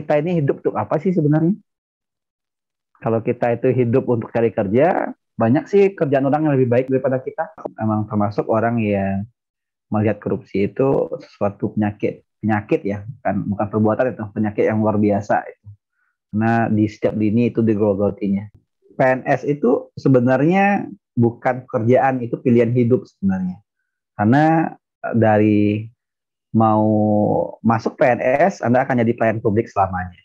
kita ini hidup untuk apa sih sebenarnya? Kalau kita itu hidup untuk cari kerja, banyak sih kerjaan orang yang lebih baik daripada kita. Emang termasuk orang yang melihat korupsi itu sesuatu penyakit ya, bukan perbuatan, itu penyakit yang luar biasa itu. Karena di setiap lini itu digerogotinya. PNS itu sebenarnya bukan pekerjaan, itu pilihan hidup sebenarnya. Karena dari mau masuk PNS, Anda akan jadi pelayan publik selamanya.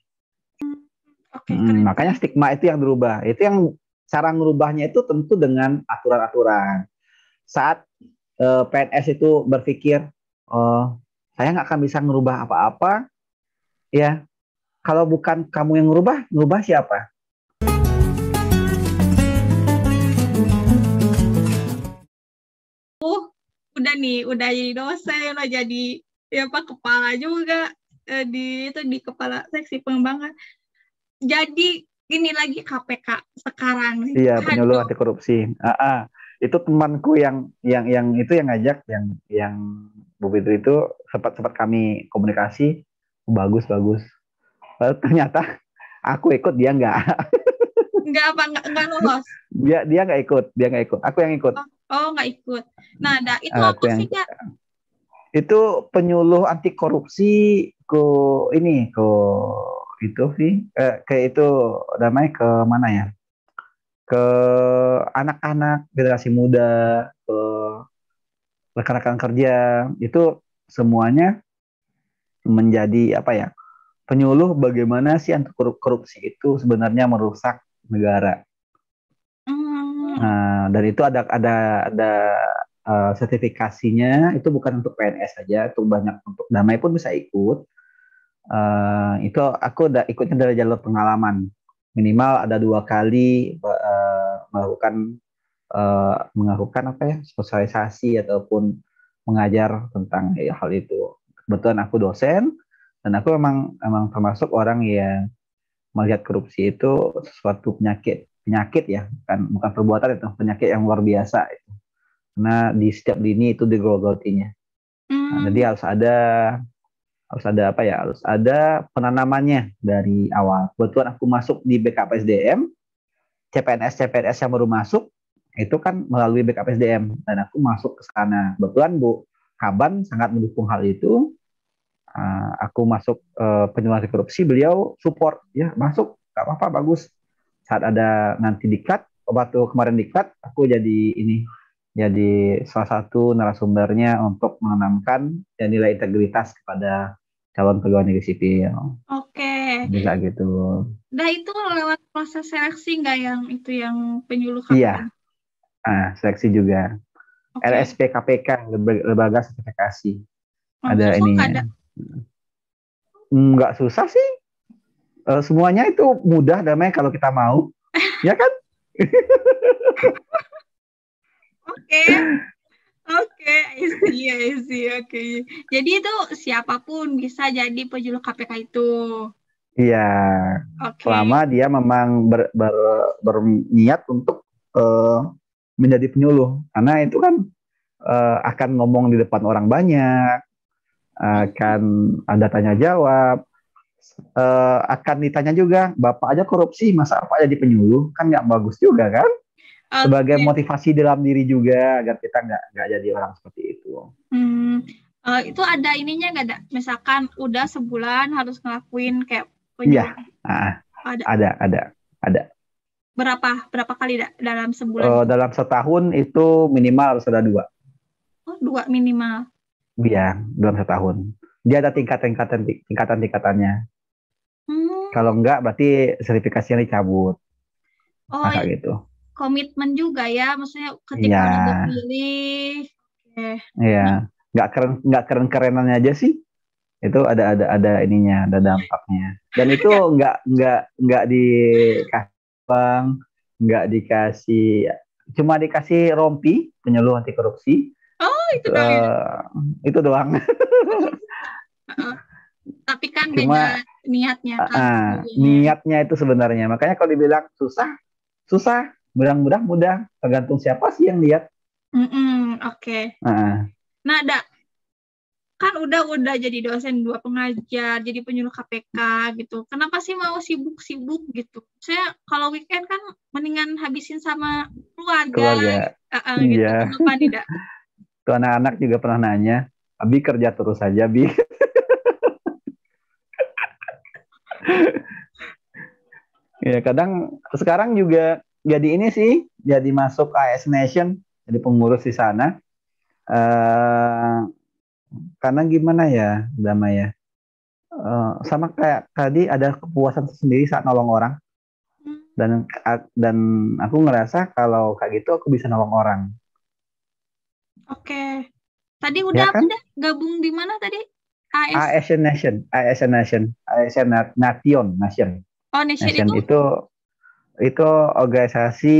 Oke, keren. Makanya stigma itu yang berubah. Itu yang cara merubahnya itu tentu dengan aturan-aturan. Saat PNS itu berpikir, oh, saya nggak akan bisa merubah apa-apa, ya. Kalau bukan kamu yang merubah siapa? Udah jadi dosen, udah jadi ya Pak kepala juga di kepala seksi pengembangan. Jadi ini lagi KPK sekarang. Iya, penyuluh Aduh. anti korupsi. Itu temanku yang itu yang ngajak, yang begitu itu sempat kami komunikasi, bagus bagus. Lalu ternyata aku ikut, dia nggak. Nggak lolos. Dia nggak ikut. Aku yang ikut. Oh, nggak ikut. Nah, itu Aku apa yang sih, ikut. Kak? Itu penyuluh anti korupsi ke itu sih, kayak itu namanya ke mana ya? Ke anak-anak generasi muda, ke rekan-rekan kerja, itu semuanya menjadi apa ya? Penyuluh bagaimana sih anti korupsi itu sebenarnya merusak negara. Dan itu ada sertifikasinya, itu bukan untuk PNS saja, itu banyak, untuk damai pun bisa ikut. Itu aku udah ikutnya dari jalur pengalaman, minimal ada 2 kali melakukan apa ya, sosialisasi ataupun mengajar tentang hal itu. Kebetulan aku dosen, dan aku emang termasuk orang yang melihat korupsi itu sesuatu penyakit ya, bukan perbuatan, itu penyakit yang luar biasa itu. Karena di setiap lini itu digerogotinya. Jadi harus ada apa ya, harus ada penanamannya dari awal. Kebetulan aku masuk di BKPSDM, CPNS yang baru masuk itu kan melalui BKPSDM, dan aku masuk ke sana. Kebetulan Bu Kaban sangat mendukung hal itu. Aku masuk penyuluh anti korupsi, beliau support, ya masuk, nggak apa-apa, bagus. Saat ada nanti diklat, waktu kemarin diklat, aku jadi salah satu narasumbernya untuk menanamkan nilai integritas kepada calon pegawai negeri sipil. Oke. Bisa gitu. Nah, itu lewat proses seleksi nggak yang itu yang penyuluh Iya, KPK? seleksi juga. Oke. LSP KPK, lembaga sertifikasi. Ada Susah nggak ada? ininya. Nggak susah sih. Semuanya itu mudah, damai kalau kita mau. Ya kan? Oke. Oke, I see. Oke. Jadi itu siapapun bisa jadi penyuluh KPK itu. Iya. Oke. Selama dia memang berniat untuk menjadi penyuluh. Karena itu kan akan ngomong di depan orang banyak, akan ada tanya jawab, akan ditanya juga, Bapak aja korupsi, masa apa jadi penyuluh? Kan nggak bagus juga kan? Sebagai motivasi dalam diri juga, agar kita nggak jadi orang seperti itu. Itu ada ininya nggak ada? Misalkan udah sebulan harus ngelakuin kayak Iya, penyuluh. ada. Berapa kali dalam sebulan? Dalam setahun itu minimal harus ada 2. Oh, 2 minimal. Iya, dalam setahun. Dia ada tingkatannya. Kalau enggak, berarti sertifikasinya dicabut. Masa gitu. Komitmen juga ya, maksudnya ketika udah dipilih. Iya, nggak keren-kerenannya aja sih. Itu ada ininya, ada dampaknya. Dan itu nggak dikasih bang, nggak dikasih, cuma dikasih rompi, penyuluh anti korupsi. Oh, itu doang. Itu doang. Tapi kan beda niatnya kan. Niatnya itu sebenarnya. Makanya kalau dibilang susah, mudah, tergantung siapa sih yang lihat. Oke. Nah, kan udah jadi dosen, 2 pengajar, jadi penyuluh KPK gitu. Kenapa sih mau sibuk-sibuk gitu? Saya kalau weekend kan mendingan habisin sama keluarga. Keluarga. Gitu. Iya. Kenapa nih, Dak? Tuh anak-anak juga pernah nanya, Abi kerja terus saja, Bi. Ya, kadang sekarang juga jadi ini sih, jadi masuk AS Nation, jadi pengurus di sana. Eh, karena gimana ya, Dama ya? Sama kayak tadi ada kepuasan tersendiri saat nolong orang. Hmm, Dan aku ngerasa kalau kayak gitu aku bisa nolong orang. Oke. Tadi udah Ya apa kan? dah? Gabung di mana tadi? AS. ASN Nation, ASN Nation, ASN Nation, Oh, Nation Nation itu. itu organisasi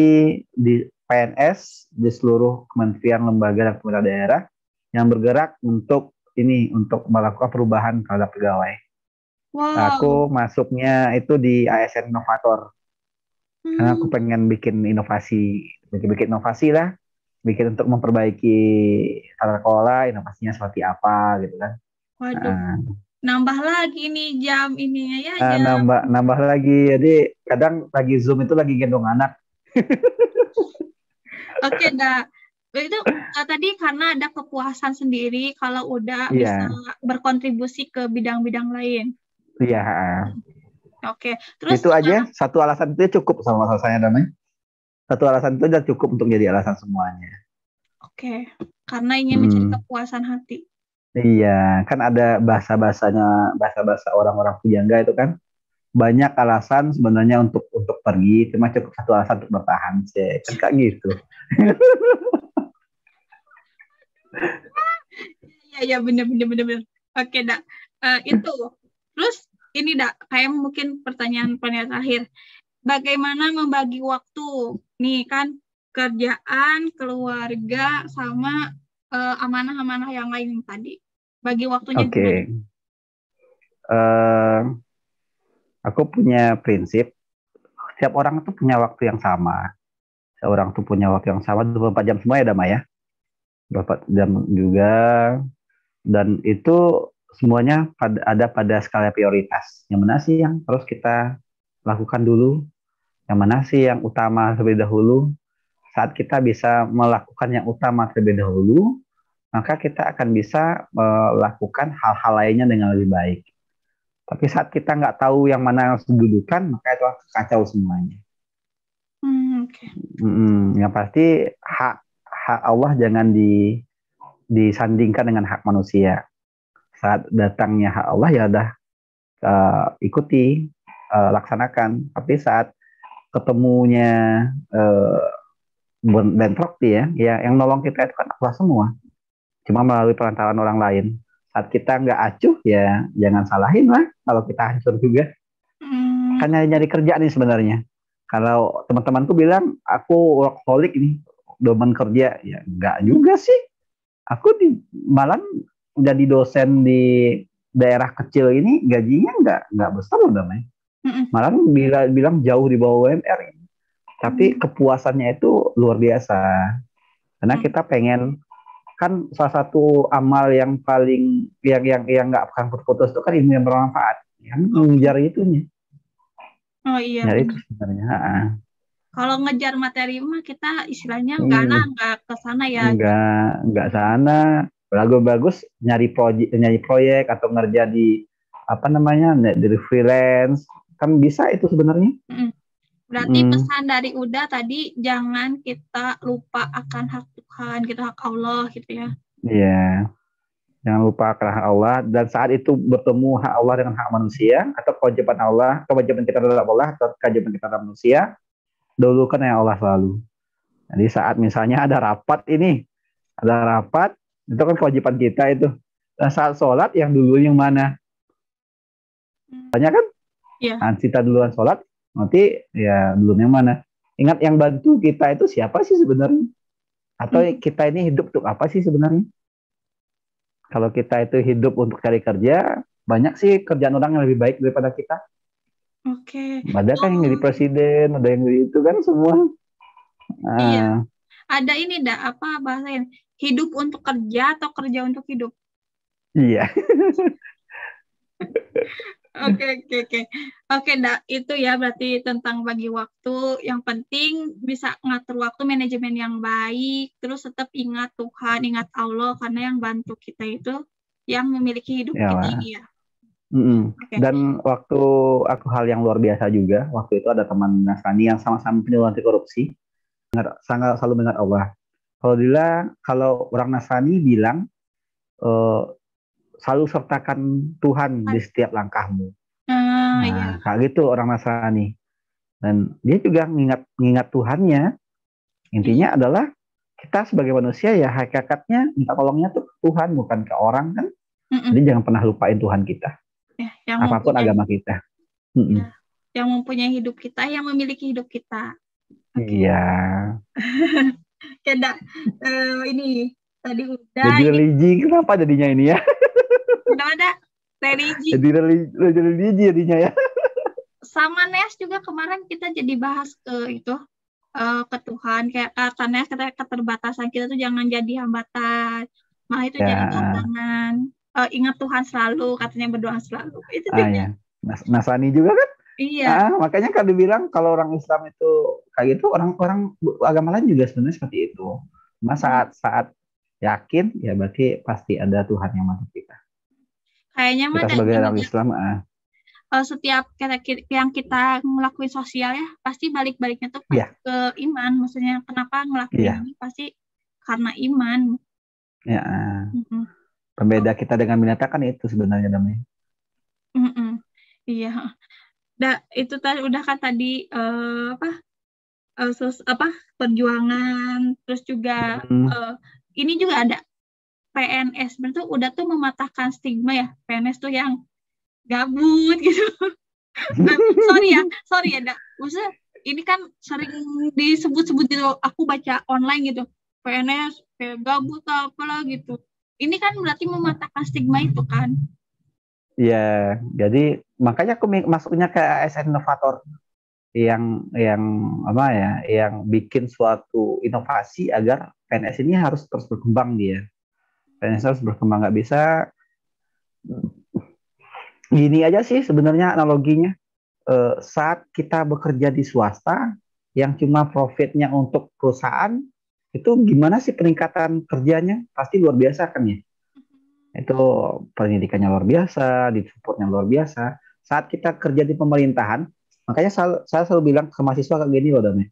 di PNS di seluruh kementerian, lembaga dan pemerintah daerah yang bergerak untuk melakukan perubahan terhadap pegawai. Wow. Aku masuknya itu di ASN Inovator karena aku Hmm, pengen bikin inovasi lah, bikin untuk memperbaiki tata kelola inovasinya seperti apa gitu kan. waduh. Nah, Nambah lagi nih jam ininya ya, jam. nambah nambah lagi, jadi kadang lagi Zoom itu lagi gendong anak. Oke, dah. Itu tadi karena ada kepuasan sendiri kalau udah bisa Iya, berkontribusi ke bidang-bidang lain. iya. Oke, terus Itu aja satu alasan itu cukup sama saya damai. Satu alasan itu udah cukup untuk jadi alasan semuanya. oke, karena ingin mencari Hmm, kepuasan hati. iya, kan ada bahasa-bahasa orang-orang pujangga itu kan banyak alasan sebenarnya untuk pergi, cuma cukup satu alasan untuk bertahan sih. Kan kayak gitu. Iya, iya, bener, bener, bener, bener. Oke, dak. Itu. Terus ini, dak, kayak mungkin pertanyaan terakhir. Bagaimana membagi waktu? Nih kan kerjaan, keluarga, sama amanah-amanah yang lain tadi. Bagi waktunya Oke, gimana? eh, aku punya prinsip, setiap orang tuh punya waktu yang sama. Seorang tuh punya waktu yang sama 24 jam semua ya Dama ya. 24 jam juga, dan itu semuanya ada pada skala prioritas. Yang mana sih yang harus kita lakukan dulu? Yang mana sih yang utama terlebih dahulu? Saat kita bisa melakukan yang utama terlebih dahulu, maka kita akan bisa melakukan hal-hal lainnya dengan lebih baik. Tapi saat kita nggak tahu yang mana harus didudukan, maka itu akan kacau semuanya. Oke. Yang pasti hak hak Allah jangan disandingkan dengan hak manusia. Saat datangnya hak Allah ya udah ikuti, laksanakan. Tapi saat ketemunya uh, bentrok dia, ya yang nolong kita itu kan Allah semua. Cuma melalui perantaraan orang lain. Saat kita nggak acuh, ya jangan salahin lah kalau kita hancur juga. Hmm, Kan nyari kerja nih sebenarnya. Kalau teman-temanku bilang, aku workaholic nih, domen kerja. Ya nggak juga sih. Aku malah jadi dosen di daerah kecil ini, gajinya nggak besar loh damai. mm-mm. Malah bilang jauh di bawah UMR. Tapi kepuasannya itu luar biasa. Karena Hmm. kita pengen, kan salah satu amal yang paling yang nggak akan putus itu kan ilmu yang bermanfaat. Yang Oke. mengejar itunya. Oh iya, Ya itu benar. sebenarnya. Kalau ngejar materi mah kita istilahnya Hmm, nggak ke sana ya. nggak sana. Bagus-bagus nyari proyek atau ngerja di apa namanya dari freelance, kan bisa itu sebenarnya. Mm. Berarti Hmm, pesan dari Uda tadi jangan kita lupa akan hak Tuhan, gitu, hak Allah gitu ya. iya. Jangan lupa akan hak Allah, dan saat itu bertemu hak Allah dengan hak manusia, atau kewajiban Allah, kewajiban kita terhadap Allah atau kewajiban kita terhadap manusia, dahulukan yang Allah selalu. Jadi saat misalnya ada rapat, itu kan kewajiban kita itu. Dan saat sholat yang dulu yang mana? Hmm. Tanya kan, Iya. saat kita duluan sholat, nanti ya dulu yang mana? Ingat yang bantu kita itu siapa sih sebenarnya? Atau Hmm. kita ini hidup untuk apa sih sebenarnya? Kalau kita itu hidup untuk cari kerja, banyak sih kerjaan orang yang lebih baik daripada kita. Oke. Ada kan yang jadi Oh, presiden, ada yang jadi itu kan semua. iya. Uh, Ada ini dah apa bahasanya? Hidup untuk kerja atau kerja untuk hidup? Iya. Oke, oke, oke. Oke, Ndak, itu ya berarti tentang bagi waktu. Yang penting bisa ngatur waktu, manajemen yang baik, terus tetap ingat Tuhan, ingat Allah, karena yang bantu kita itu yang memiliki hidup Ya kita lah. ini ya. Oke. Dan waktu aku hal yang luar biasa juga, waktu itu ada teman Nasrani yang sama-sama penyuluh anti korupsi, sangat selalu mengingat Allah. Kalau orang Nasrani bilang eh, selalu sertakan Tuhan di setiap langkahmu. Iya. Nah, kayak gitu orang Nasrani. Dan dia juga ngingat Tuhannya. Iya. Intinya adalah kita sebagai manusia ya hakikatnya minta tolongnya tuh ke Tuhan bukan ke orang kan. Mm-mm. Jadi jangan pernah lupain Tuhan kita. Ya, yang Apapun mempunyai, agama kita. ya, yang mempunyai hidup kita, yang memiliki hidup kita. Oke. Iya. Oke, Ndak. Ini tadi udah, Jadi ini religi kenapa jadinya ini ya? udah ada religi. Jadi religi jadinya ya. Sama Nes juga kemarin kita jadi bahas ke itu, ke Tuhan, kayak kata Nes, kata keterbatasan kita tuh jangan jadi hambatan, malah itu jadi Ya, tantangan. Ingat Tuhan selalu, katanya berdoa selalu. Itu ya. juga. Nasani juga kan? Iya. Makanya kan dibilang kalau orang Islam itu kayak gitu, orang-orang agama lain juga sebenarnya seperti itu. Cuma saat yakin, ya berarti pasti ada Tuhan yang bantu kita. Kayaknya mah Kita sebagai gini orang deh, Islam, setiap yang kita ngelakuin sosial ya, pasti balik-baliknya tuh pasti iya, ke iman. Maksudnya kenapa ngelakuin iya, ini pasti karena iman. ya. Mm-mm. Oh, Pembeda kita dengan binatang kan itu sebenarnya namanya. mm-mm. Iya. Itu tadi udah kan tadi, apa, apa, perjuangan, terus juga Hmm. eh, ini juga ada PNS, berarti udah tuh mematahkan stigma ya, PNS tuh yang gabut gitu. Sorry ya, maksudnya ini kan sering disebut-sebut gitu, aku baca online gitu, PNS kayak gabut apalah gitu. Ini kan berarti mematahkan stigma itu kan. Ya, jadi makanya aku masuknya ke ASN inovator yang apa ya, yang bikin suatu inovasi agar PNS ini harus terus berkembang dia. PNS harus berkembang, nggak bisa gini aja sih sebenarnya analoginya. Saat kita bekerja di swasta yang cuma profitnya untuk perusahaan, itu gimana sih peningkatan kerjanya? Pasti luar biasa kan ya. Itu pendidikannya luar biasa, di supportnya luar biasa. Saat kita kerja di pemerintahan, makanya saya selalu bilang ke mahasiswa kayak gini loh, Dame.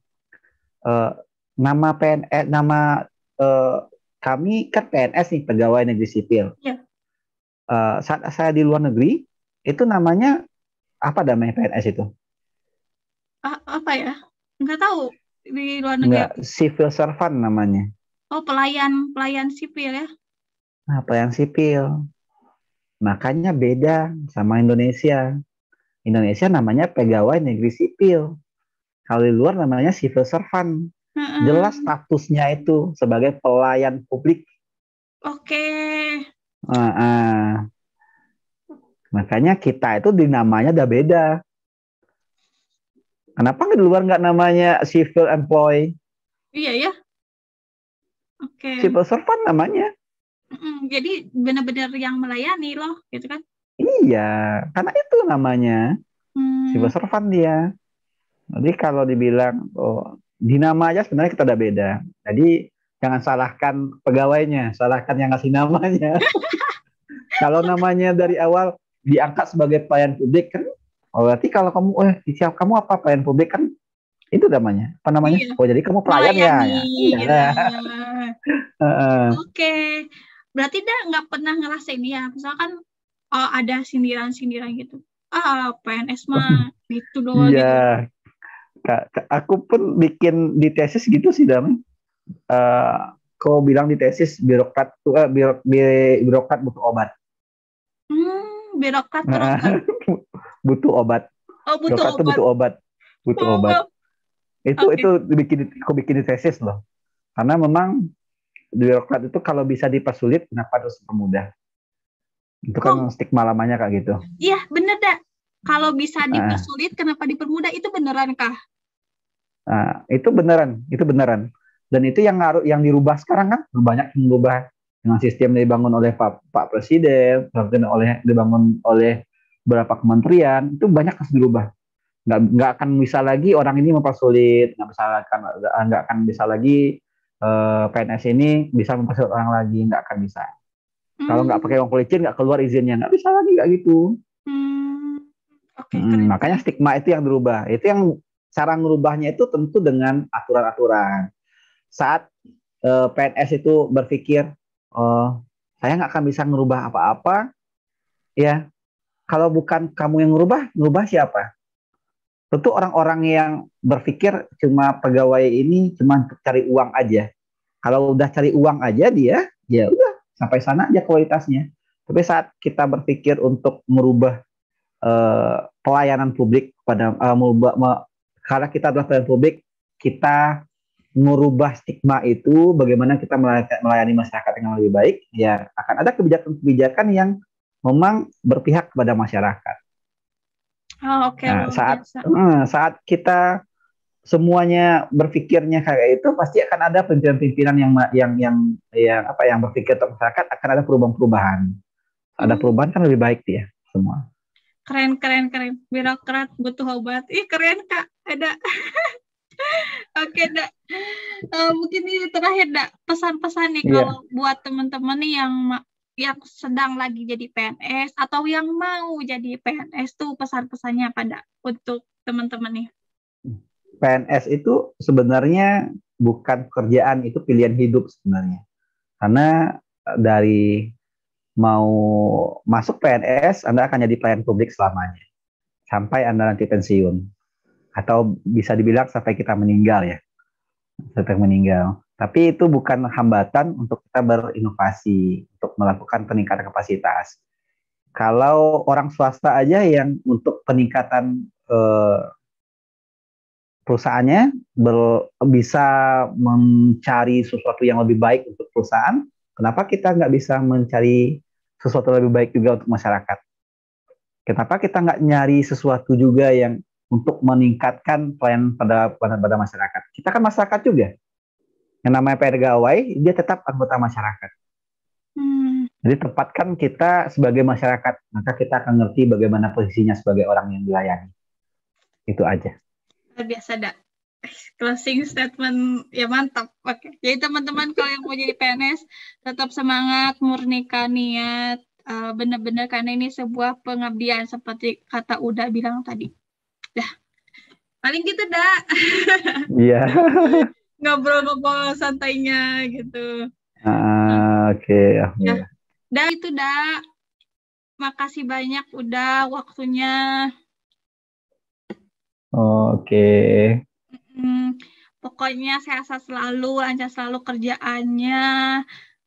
Eh, nama PNS, nama eh, kami kan PNS nih, pegawai negeri sipil. Ya. Saat saya di luar negeri, itu namanya apa namanya PNS itu? Apa ya? Nggak tahu di luar negeri Enggak, apa. civil servant namanya. Oh, pelayan pelayan sipil ya. Nah, pelayan sipil. Makanya beda sama Indonesia. Indonesia namanya pegawai negeri sipil. Kalau di luar namanya civil servant. Jelas Heeh. statusnya itu sebagai pelayan publik. Oke. Uh, uh. Makanya kita itu di namanya udah beda. Kenapa di luar nggak namanya civil employee? Iya ya. Oke. Civil servant namanya. Jadi benar-benar yang melayani loh, gitu kan? Iya, karena itu namanya civil Hmm. servant dia. Jadi kalau dibilang di nama aja sebenarnya kita udah beda. Jadi jangan salahkan pegawainya, salahkan yang ngasih namanya. Kalau namanya dari awal diangkat sebagai pelayan publik kan, berarti kalau kamu, siap kamu apa pelayan publik kan, itu namanya. Apa namanya? Iya. Oh jadi kamu pelayan ya, Melayani ya. Iya gitu. lah. Oke. Berarti dah nggak pernah ngerasain ya. Misalkan ada sindiran-sindiran gitu. PNS mah gitu doang Iya, gitu. aku pun bikin di tesis gitu sih, Dam. Eh, Kau bilang di tesis birokrat butuh obat. Birokrat berobat. Butuh obat. Oh, butuh Birokrat tuh obat. butuh obat, butuh Wow, obat. wow. Itu Oke. aku bikin di tesis loh. Karena memang birokrat itu kalau bisa dipersulit, kenapa harus dipermudah? Itu kan Oh, stigma lamanya kayak gitu. iya bener dah. Kalau bisa Nah, dipersulit, kenapa dipermudah? Itu beneran kah? itu beneran. Dan itu yang dirubah sekarang kan, banyak yang berubah. dengan sistem yang dibangun oleh Pak Presiden, dibangun oleh beberapa kementerian, itu banyak harus dirubah. Nggak akan bisa lagi orang ini mempersulit, nggak akan bisa lagi PNS ini bisa mempersulit orang lagi, nggak akan bisa. Kalau nggak pakai uang pelicin, nggak keluar izinnya, nggak bisa lagi kayak gitu. Oke, keren. Makanya stigma itu yang dirubah. Itu yang cara ngerubahnya itu tentu dengan aturan-aturan. Saat PNS itu berpikir, saya nggak akan bisa ngerubah apa-apa, ya. Kalau bukan kamu yang ngerubah siapa? Tentu orang-orang yang berpikir cuma pegawai ini cuma untuk cari uang aja. Kalau udah cari uang aja dia, ya udah sampai sana aja kualitasnya. Tapi saat kita berpikir untuk merubah pelayanan publik pada karena kita adalah pelayanan publik, kita merubah stigma itu, bagaimana kita melayani masyarakat dengan lebih baik, ya akan ada kebijakan-kebijakan yang memang berpihak kepada masyarakat. Oke. Nah, saat kita semuanya berpikirnya kayak itu, pasti akan ada pimpinan-pimpinan yang berpikir untuk masyarakat, akan ada perubahan-perubahan. Ada perubahan kan lebih baik dia semua. Keren. Birokrat butuh obat. Ih, keren Kak. Ada. Oke, Dak. Mungkin ini terakhir, Dak. Pesan-pesan nih kalau buat teman-teman nih yang sedang lagi jadi PNS atau yang mau jadi PNS tuh pesan-pesannya apa, Dak, untuk teman-teman nih? PNS itu sebenarnya bukan pekerjaan, itu pilihan hidup sebenarnya. Karena dari mau masuk PNS, Anda akan jadi pelayan publik selamanya. Sampai Anda nanti pensiun. Atau bisa dibilang sampai kita meninggal ya. Sampai meninggal. Tapi itu bukan hambatan untuk kita berinovasi, untuk melakukan peningkatan kapasitas. Kalau orang swasta aja yang untuk peningkatan perusahaannya bisa mencari sesuatu yang lebih baik untuk perusahaan, kenapa kita nggak bisa mencari sesuatu lebih baik juga untuk masyarakat? Kenapa kita nggak nyari sesuatu juga yang untuk meningkatkan pelayanan pada masyarakat? Kita kan masyarakat juga. Yang namanya pegawai, dia tetap anggota masyarakat. Jadi tempatkan kita sebagai masyarakat, maka kita akan ngerti bagaimana posisinya sebagai orang yang dilayani. Itu aja. Biasa, Dak. Closing statement ya mantap. Oke. Jadi teman-teman kalau yang mau jadi PNS tetap semangat, murnikan niat, benar-benar karena ini sebuah pengabdian seperti kata Uda bilang tadi. Dah. Paling gitu, Dak. Iya. Ngobrol-ngobrol santainya gitu. Oke. Ya. Dah itu, Dak. Makasih banyak udah waktunya. Oke. Pokoknya sehat selalu, lancar selalu kerjaannya,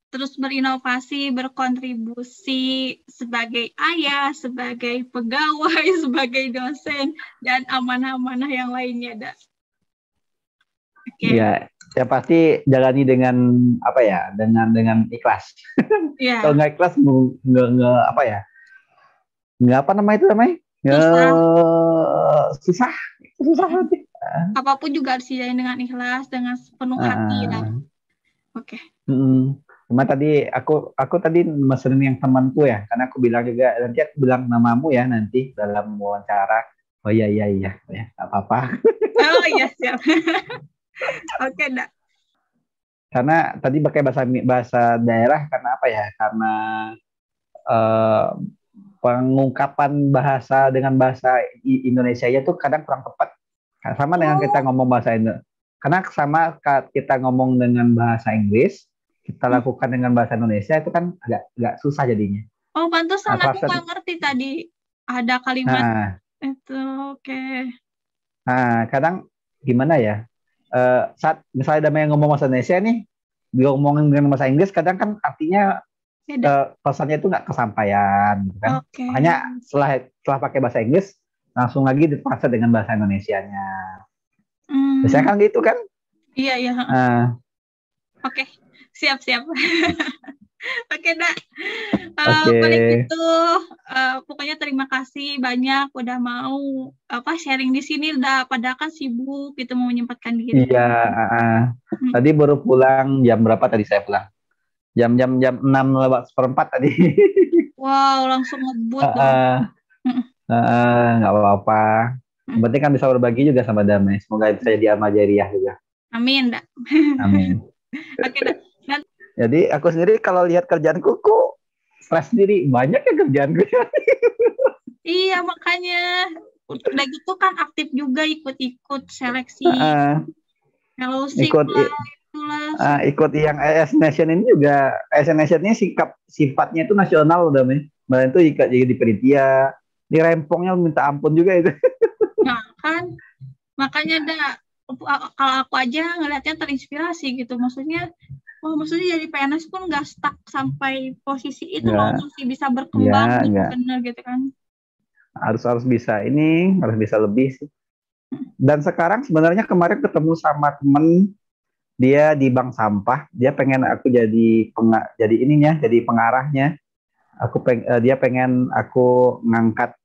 terus berinovasi, berkontribusi sebagai ayah, sebagai pegawai, sebagai dosen, dan amanah-amanah yang lainnya, Dak. Okay. Ya pasti jalani dengan apa ya, dengan ikhlas. Yeah. Kalau nggak ikhlas nggak apa ya, nggak apa namanya susah nanti. Apapun juga harus dijalani dengan ikhlas, dengan penuh hati lah. Oke. Cuma tadi aku tadi mesen yang temanku ya, karena aku bilang juga nanti aku bilang namamu ya nanti dalam wawancara. Oh iya ya, apa-apa. Oh iya siap. Oke, Dak. Karena tadi pakai bahasa daerah karena apa ya? Karena pengungkapan bahasa dengan bahasa Indonesia itu kadang kurang tepat. Sama dengan kita ngomong bahasa Indonesia. Karena sama kita ngomong dengan bahasa Inggris, kita lakukan dengan bahasa Indonesia itu kan agak susah jadinya. Oh, pantesan aku nggak ngerti tadi ada kalimat itu. Oke. Nah, kadang gimana ya? Saat misalnya namanya ngomong bahasa Indonesia nih, dia ngomongin dengan bahasa Inggris, kadang kan artinya pesannya itu nggak kesampaian, gitu kan? Okay. Makanya setelah pakai bahasa Inggris, langsung lagi dipaksa dengan bahasa Indonesianya. Biasanya kan gitu kan? Iya. Oke, siap. Oke, Dak. Paling itu pokoknya terima kasih banyak udah mau sharing di sini, udah padahal kan sibuk gitu mau menyempatkan diri. Iya, tadi baru pulang jam berapa tadi saya pulang? jam 6 lewat seperempat tadi. Wow, langsung ngebut dong. Heeh, nggak apa-apa. Yang penting kan bisa berbagi juga sama Damai. Semoga bisa jadi amal jariah juga. Amin, dak. Amin. Oke, dak. Dan Jadi aku sendiri kalau lihat kerjaanku kok stres sendiri. Banyak ya kerjaanku. iya makanya udah gitu kan aktif juga ikut-ikut seleksi Heeh, fellowship ikut lah, itulah. ikut yang AS Nation ini juga. AS Nation ini sifatnya itu nasional udah Damai. Kemarin itu jadi di Peritia. Di rempongnya minta ampun juga itu. Nah, kan makanya kalau aku aja ngelihatnya terinspirasi gitu. Maksudnya jadi PNS pun nggak stuck sampai posisi itu loh, masih bisa berkembang benar gitu kan. Harus bisa harus bisa lebih sih. Dan sekarang sebenarnya kemarin ketemu sama temen dia di bank sampah, dia pengen aku jadi pengarahnya. Dia pengen aku ngangkat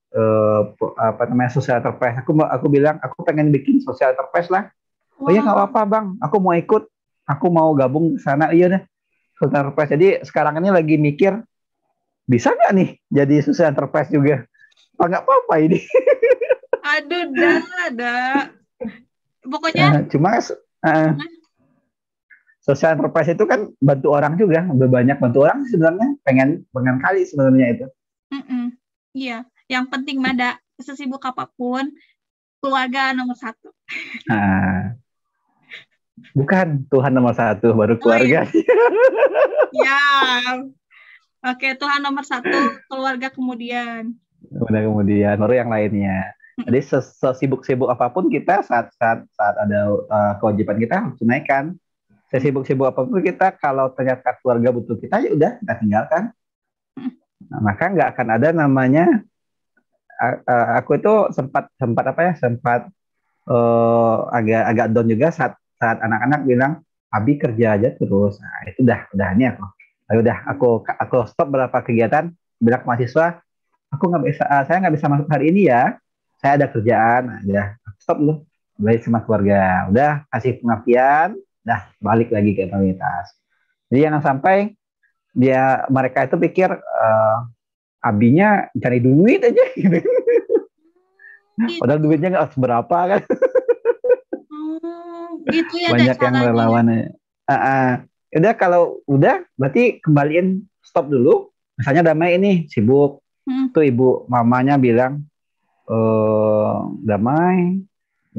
apa namanya social enterprise. Aku bilang aku pengen bikin social enterprise lah. Oh iya nggak apa-apa bang, aku mau ikut, aku mau gabung ke sana. Iya deh, social enterprise. Jadi sekarang ini lagi mikir bisa nggak nih jadi social enterprise juga? Oh nggak apa-apa ini. Aduh, dah. Pokoknya cuma social enterprise itu kan bantu orang juga, lebih banyak bantu orang sebenarnya. Pengen kali sebenarnya itu. Iya, yang penting Mada sesibuk apapun keluarga nomor 1. Nah, bukan Tuhan nomor 1 baru keluarga. Ya, oke, Tuhan nomor 1, keluarga kemudian. Udah kemudian baru yang lainnya. Jadi sesibuk-sibuk apapun kita saat ada kewajiban kita harus tunaikan. Sesibuk-sibuk apapun kita, kalau ternyata keluarga butuh kita, ya udah kita tinggalkan. Nah, maka nggak akan ada namanya. Aku itu sempat agak down juga saat anak-anak bilang Abi kerja aja terus. Nah, itu udah ini aku. Udah aku stop beberapa kegiatan, bilang ke mahasiswa, saya nggak bisa masuk hari ini ya. Saya ada kerjaan. Nah, udah stop dulu. Balik sama keluarga. Udah kasih pengertian, udah balik lagi ke komunitas. Jadi jangan sampai mereka itu pikir Abinya cari duit aja gitu. Padahal duitnya nggak seberapa kan. Gitu ya. Banyak yang relawannya. Udah kalau udah berarti kembaliin, stop dulu. Misalnya Damai ini sibuk. Tuh ibu mamanya bilang Damai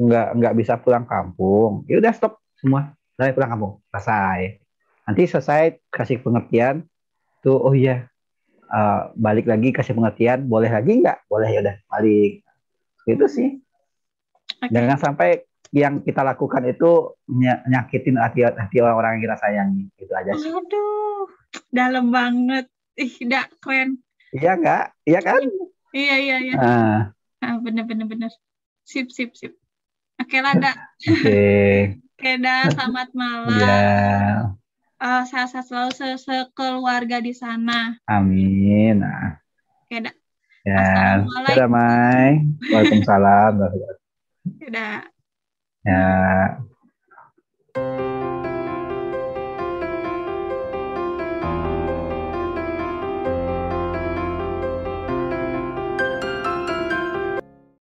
nggak bisa pulang kampung. Ya udah stop semua. Damai pulang kampung. Selesai. Nanti selesai kasih pengertian tuh, oh iya balik lagi kasih pengertian, boleh lagi nggak? Boleh, ya udah balik. Itu sih. Jangan sampai yang kita lakukan itu nyakitin hati orang yang kita sayangi. Itu aja sih. Aduh, dalam banget. Udah keren. Iya nggak? Iya kan? Iya. Bener. Sip. Oke lah, dak. Oke, dah. Selamat malam. Iya. Sehat selalu sekeluarga di sana. Amin. Oke, dak. Ya, Assalamualaikum. Waalaikumsalam. Udah. Ya.